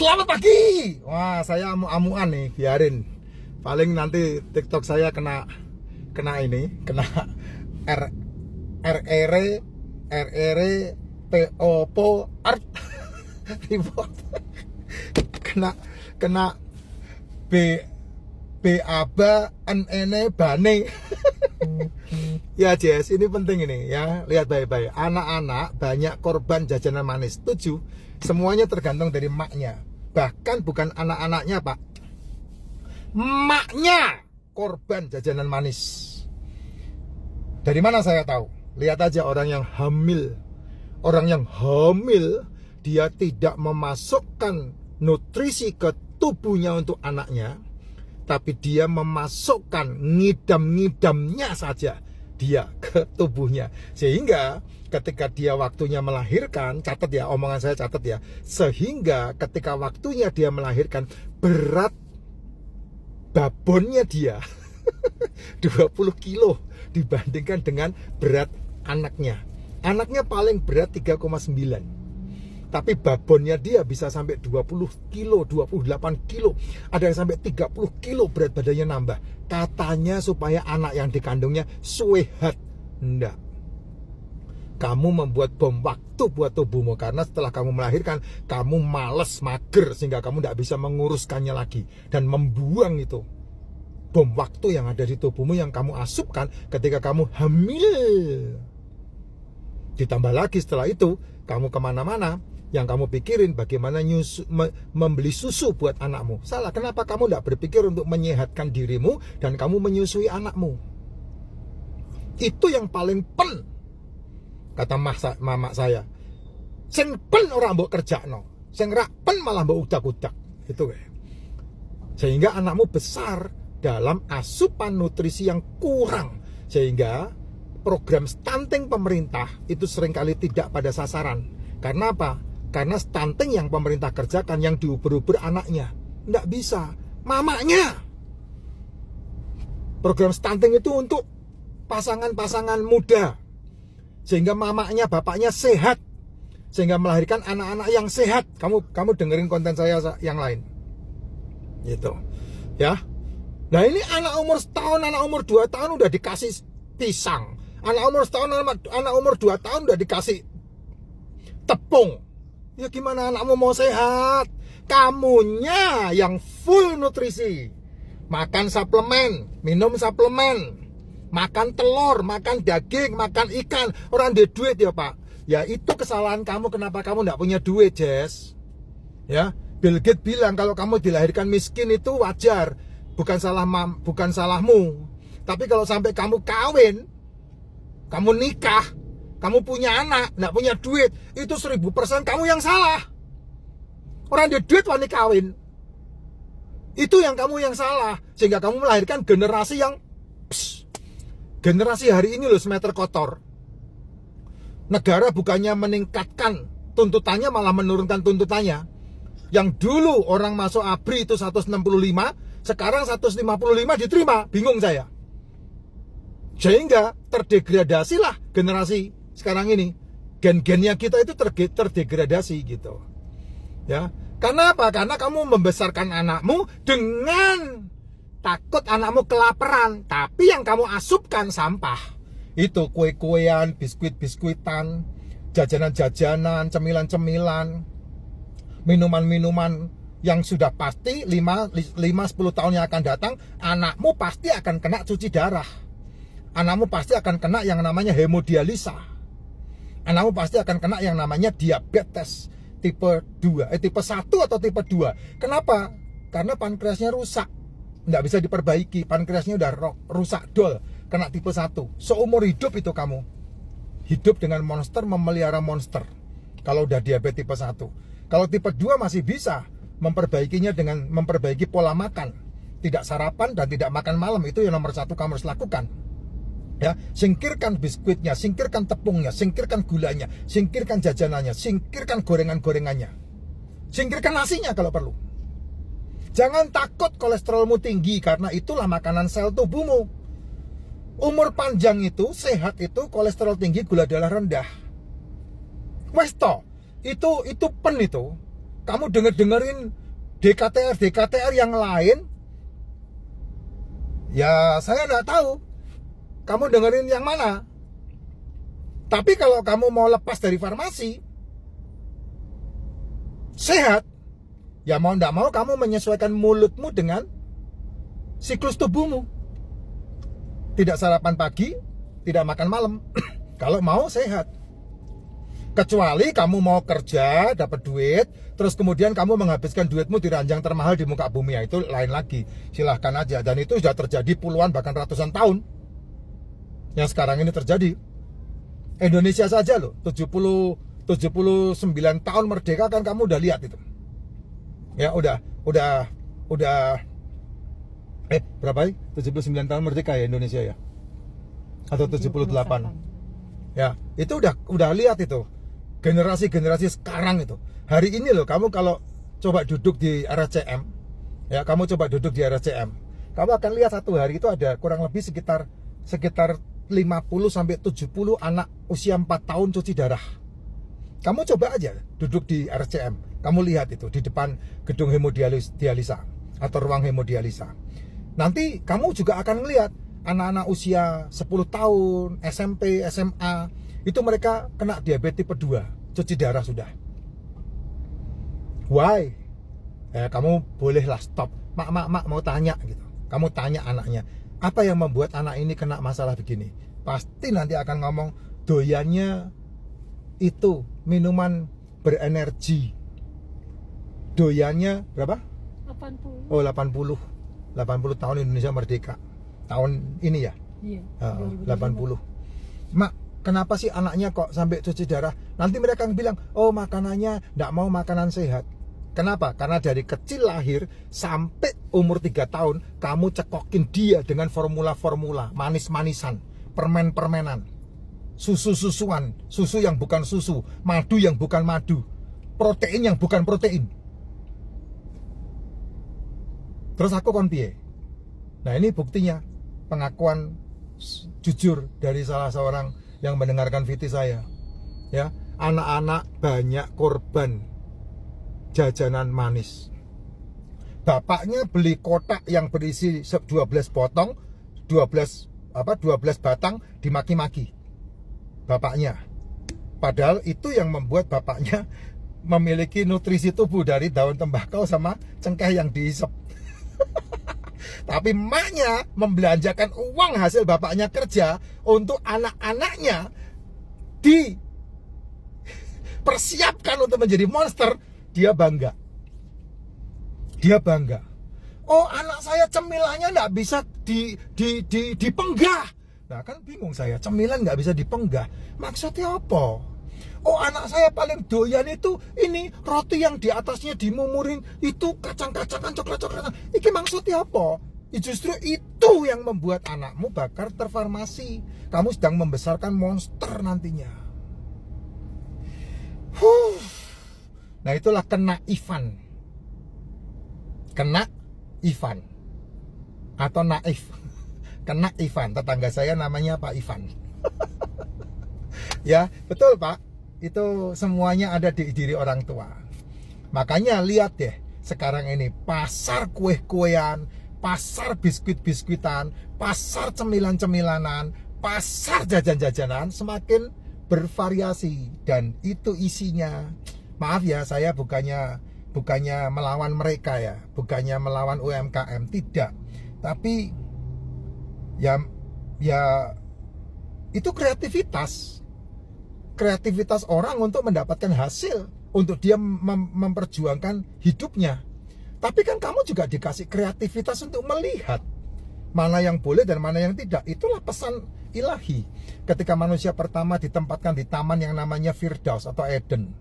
Selamat pagi. Wah, saya amu-amuan nih, biarin. Paling nanti TikTok saya kena R RR POPO art report. kena B BABA NN bane. Ya Jess, ini penting ini ya. Lihat baik-baik. Anak-anak banyak korban jajanan manis. Setuju? Semuanya tergantung dari maknya. Bahkan bukan anak-anaknya, Pak. Maknya korban jajanan manis. Dari mana saya tahu? Lihat aja orang yang hamil. Orang yang hamil, dia tidak memasukkan nutrisi ke tubuhnya untuk anaknya, tapi dia memasukkan ngidam-ngidamnya saja dia ke tubuhnya. Sehingga ketika dia waktunya melahirkan, catat ya, omongan saya catat ya, sehingga ketika waktunya dia melahirkan, berat babonnya dia 20 kilo dibandingkan dengan berat anaknya. Anaknya paling berat 3,9, tapi babonnya dia bisa sampai 20 kilo, 28 kilo, ada yang sampai 30 kilo berat badannya nambah. Katanya supaya anak yang dikandungnya sehat. Enggak. Kamu membuat bom waktu buat tubuhmu, karena setelah kamu melahirkan, kamu males, mager, sehingga kamu tidak bisa menguruskannya lagi dan membuang itu bom waktu yang ada di tubuhmu yang kamu asupkan ketika kamu hamil. Ditambah lagi setelah itu, kamu kemana-mana, yang kamu pikirin bagaimana membeli susu buat anakmu. Salah, kenapa kamu tidak berpikir untuk menyehatkan dirimu dan kamu menyusui anakmu? Itu yang paling pen. Kata mama saya, sing pen orang mbok kerjakno, sing rak pen malah mbok udak-udak. Itu kayak. Sehingga anakmu besar dalam asupan nutrisi yang kurang, sehingga program stunting pemerintah itu seringkali tidak pada sasaran. Karena apa? Karena stunting yang pemerintah kerjakan yang diuber-uber anaknya. Nggak bisa, mamanya. Program stunting itu untuk pasangan-pasangan muda, sehingga mamanya, bapaknya sehat, sehingga melahirkan anak-anak yang sehat. Kamu dengerin konten saya yang lain, gitu, ya. Nah ini anak umur setahun, anak umur 2 tahun udah dikasih pisang, anak umur setahun, anak umur 2 tahun udah dikasih tepung. Ya gimana anakmu mau sehat? Kamunya yang full nutrisi, makan suplemen, minum suplemen, makan telur, makan daging, makan ikan. Orang ada duit ya Pak. Ya itu kesalahan kamu. Kenapa kamu tidak punya duit, Jess? Ya, Bill Gates bilang kalau kamu dilahirkan miskin itu wajar, bukan salahmu. Tapi kalau sampai kamu kawin, kamu nikah, kamu punya anak, tidak punya duit, itu 1000% kamu yang salah. Orang ada duit wani kawin, itu yang kamu yang salah. Sehingga kamu melahirkan generasi yang generasi hari ini loh semeter kotor. Negara bukannya meningkatkan tuntutannya, malah menurunkan tuntutannya. Yang dulu orang masuk ABRI itu 165, sekarang 155 diterima. Bingung saya. Sehingga terdegradasilah generasi sekarang ini. Gen-gennya kita itu terdegradasi gitu. Ya. Karena apa? Karena kamu membesarkan anakmu dengan takut anakmu kelaparan, tapi yang kamu asupkan sampah. Itu kue-kuean, biskuit-biskuitan, jajanan-jajanan, cemilan-cemilan, minuman-minuman yang sudah pasti 5-10 tahun yang akan datang, anakmu pasti akan kena cuci darah. Anakmu pasti akan kena yang namanya hemodialisa. Anakmu pasti akan kena yang namanya diabetes tipe 1 atau tipe 2. Kenapa? Karena pankreasnya rusak. Nggak bisa diperbaiki, pankreasnya udah rusak dol, kena tipe 1. Seumur hidup itu kamu hidup dengan monster, memelihara monster. Kalau udah diabetes tipe 1. Kalau tipe 2 masih bisa memperbaikinya dengan memperbaiki pola makan. Tidak sarapan dan tidak makan malam, itu yang nomor 1 kamu harus lakukan. Ya, singkirkan biskuitnya, singkirkan tepungnya, singkirkan gulanya, singkirkan jajanannya, singkirkan gorengan-gorengannya. Singkirkan nasinya kalau perlu. Jangan takut kolesterolmu tinggi, karena itulah makanan sel tubuhmu. Umur panjang itu, sehat itu, kolesterol tinggi, gula darah rendah. Wes to, itu pen itu. kamu dengerin DKTR yang lain, ya saya nggak tahu kamu dengerin yang mana. Tapi kalau kamu mau lepas dari farmasi, sehat, ya mau nggak mau kamu menyesuaikan mulutmu dengan siklus tubuhmu. Tidak sarapan pagi, tidak makan malam. Kalau mau sehat. Kecuali kamu mau kerja, dapat duit, terus kemudian kamu menghabiskan duitmu di ranjang termahal di muka bumi, ya itu lain lagi. Silahkan aja. Dan itu sudah terjadi puluhan bahkan ratusan tahun. Yang sekarang ini terjadi. Indonesia saja loh, 79 tahun merdeka kan kamu udah lihat itu. Ya udah berapa sih? 79 tahun merdeka ya Indonesia ya? Atau 78? Ya, itu udah lihat itu. Generasi sekarang itu. Hari ini loh, kamu kalau coba duduk di RSCM, ya kamu coba duduk di RSCM, kamu akan lihat satu hari itu ada kurang lebih sekitar 50 sampai 70 anak usia 4 tahun cuci darah. Kamu coba aja duduk di RSCM, kamu lihat itu di depan gedung hemodialisa atau ruang hemodialisa. Nanti kamu juga akan melihat anak-anak usia 10 tahun, SMP, SMA, itu mereka kena diabetes tipe 2, cuci darah sudah. Why? Kamu bolehlah stop. Mak mau tanya gitu. Kamu tanya anaknya, apa yang membuat anak ini kena masalah begini? Pasti nanti akan ngomong, doyannya itu minuman berenergi. Doyannya berapa? 80. Oh 80 tahun Indonesia merdeka. Tahun ini ya? Iya. 80. Mak, kenapa sih anaknya kok sampai cuci darah? Nanti mereka bilang, oh makanannya enggak mau makanan sehat. Kenapa? Karena dari kecil lahir sampai umur 3 tahun kamu cekokin dia dengan formula-formula, manis-manisan, permen-permenan, susu-susuan, susu yang bukan susu, madu yang bukan madu, protein yang bukan protein. Terus aku kon piye? Nah, ini buktinya, pengakuan jujur dari salah seorang yang mendengarkan VT saya. Ya, anak-anak banyak korban jajanan manis. Bapaknya beli kotak yang berisi 12 potong, 12 batang, dimaki-maki. Bapaknya. Padahal itu yang membuat bapaknya memiliki nutrisi tubuh dari daun tembakau sama cengkeh yang dihisap. Tapi emaknya membelanjakan uang hasil bapaknya kerja untuk anak-anaknya dipersiapkan untuk menjadi monster. Dia bangga. Oh, anak saya cemilannya nggak bisa dipenggah. Nah kan bingung saya, cemilan nggak bisa dipenggah. Maksudnya apa? Oh, anak saya paling doyan itu ini roti yang di atasnya dimumurin itu kacang-kacangan, coklat-coklatan. Ini maksudnya apa? Justru itu yang membuat anakmu bakal terfarmasi. Kamu sedang membesarkan monster nantinya. Nah itulah kena Ivan atau naif. Kena Ivan, tetangga saya namanya Pak Ivan. Ya betul Pak, itu semuanya ada di diri orang tua. Makanya lihat deh sekarang ini pasar kue-kuean, pasar biskuit-biskuitan, pasar cemilan-cemilanan, pasar jajan-jajanan semakin bervariasi. Dan itu isinya, maaf ya, saya bukannya melawan mereka ya, bukannya melawan UMKM, tidak. Tapi ya itu kreativitas orang untuk mendapatkan hasil, untuk dia memperjuangkan hidupnya. Tapi kan kamu juga dikasih kreativitas untuk melihat mana yang boleh dan mana yang tidak. Itulah pesan ilahi ketika manusia pertama ditempatkan di taman yang namanya Firdaus atau Eden.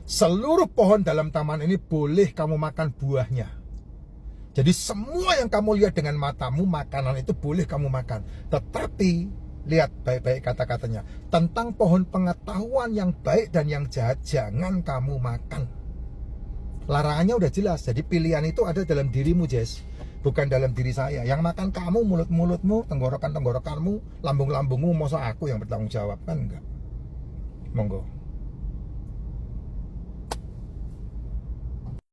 Seluruh pohon dalam taman ini boleh kamu makan buahnya. Jadi semua yang kamu lihat dengan matamu, makanan itu boleh kamu makan. Tetapi lihat baik-baik kata-katanya, tentang pohon pengetahuan yang baik dan yang jahat jangan kamu makan. Larangannya udah jelas. Jadi pilihan itu ada dalam dirimu, Jess, bukan dalam diri saya. Yang makan kamu, mulut-mulutmu, tenggorokan-tenggorokanmu, lambung-lambungmu. Masa aku yang bertanggung jawab? Kan enggak. Monggo.